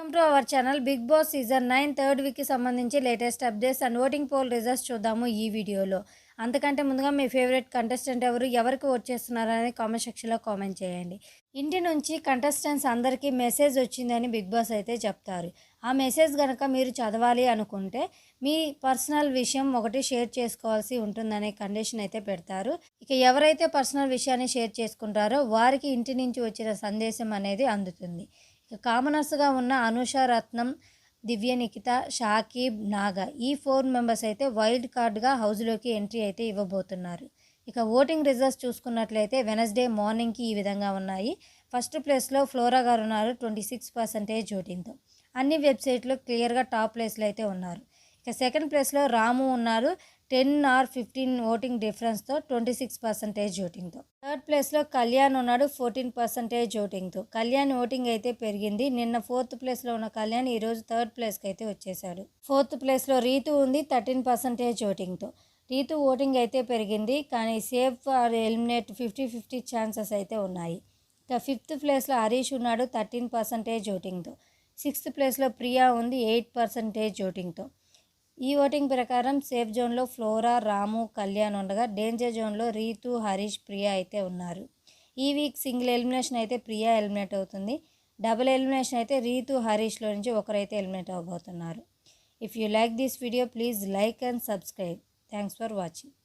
Welcome to our channel Bigg Boss season 9 third వీక్కి సంబంధించి latest updates and voting poll results చూద్దాము ఈ వీడియోలో. అంతకంటే ముందుగా మీ ఫేవరెట్ కంటెస్టెంట్ ఎవరికి ఓట్ చేస్తున్నారని కామెంట్ సెక్షన్లో కామెంట్ చేయండి. ఇంటి నుంచి కంటెస్టెంట్స్ అందరికీ మెసేజ్ వచ్చిందని బిగ్ బాస్ అయితే చెప్తారు. ఆ మెసేజ్ కనుక మీరు చదవాలి అనుకుంటే మీ పర్సనల్ విషయం ఒకటి షేర్ చేసుకోవాల్సి ఉంటుందనే కండిషన్ అయితే పెడతారు. ఇక ఎవరైతే పర్సనల్ విషయాన్ని షేర్ చేసుకుంటారో వారికి ఇంటి నుంచి వచ్చిన సందేశం అనేది అందుతుంది. ఇక కామనర్స్గా ఉన్న అనూష, రత్నం, దివ్య, నిఖిత, షాకీబ్, నాగా ఈ 4 మెంబర్స్ అయితే వైల్డ్ కార్డ్గా హౌస్లోకి ఎంట్రీ అయితే ఇవ్వబోతున్నారు. ఇక ఓటింగ్ రిజల్ట్స్ చూసుకున్నట్లయితే వెనస్డే మార్నింగ్కి ఈ విధంగా ఉన్నాయి. ఫస్ట్ ప్లేస్లో ఫ్లోరా గారు ఉన్నారు 26% ఓటింగ్తో. అన్ని వెబ్సైట్లో క్లియర్గా టాప్ ప్లేస్లో అయితే ఉన్నారు. ఇక సెకండ్ ప్లేస్లో రాము ఉన్నారు 10 or 15 ఓటింగ్ డిఫరెన్స్తో 26% ఓటింగ్తో. థర్డ్ ప్లేస్లో కళ్యాణ్ ఉన్నాడు 14% ఓటింగ్తో. కళ్యాణ్ ఓటింగ్ అయితే పెరిగింది. నిన్న 4th ప్లేస్లో ఉన్న కళ్యాణ్ ఈరోజు 3rd ప్లేస్కి అయితే వచ్చేసాడు. 4th ప్లేస్లో రీతు ఉంది 13% ఓటింగ్తో. రీతు ఓటింగ్ అయితే పెరిగింది, కానీ సేఫ్ ఆర్ ఎలిమినేట్ 50-50 ఛాన్సెస్ అయితే ఉన్నాయి. ఇక 5th ప్లేస్లో హరీష్ ఉన్నాడు 13% ఓటింగ్తో. 6th ప్లేస్లో ప్రియా ఉంది 8% ఓటింగ్తో. ఈ ఓటింగ్ ప్రకారం సేఫ్ జోన్లో ఫ్లోరా, రాము, కళ్యాణ్ ఉండగా డేంజర్ జోన్లో రీతు, హరీష్, ప్రియా అయితే ఉన్నారు. ఈ వీక్ సింగిల్ ఎలిమినేషన్ అయితే ప్రియా ఎలిమినేట్ అవుతుంది. డబుల్ ఎలిమినేషన్ అయితే రీతు, హరీష్లో నుంచి ఒకరైతే ఎలిమినేట్ అవబోతున్నారు. If you like this video please like and subscribe. Thanks for watching.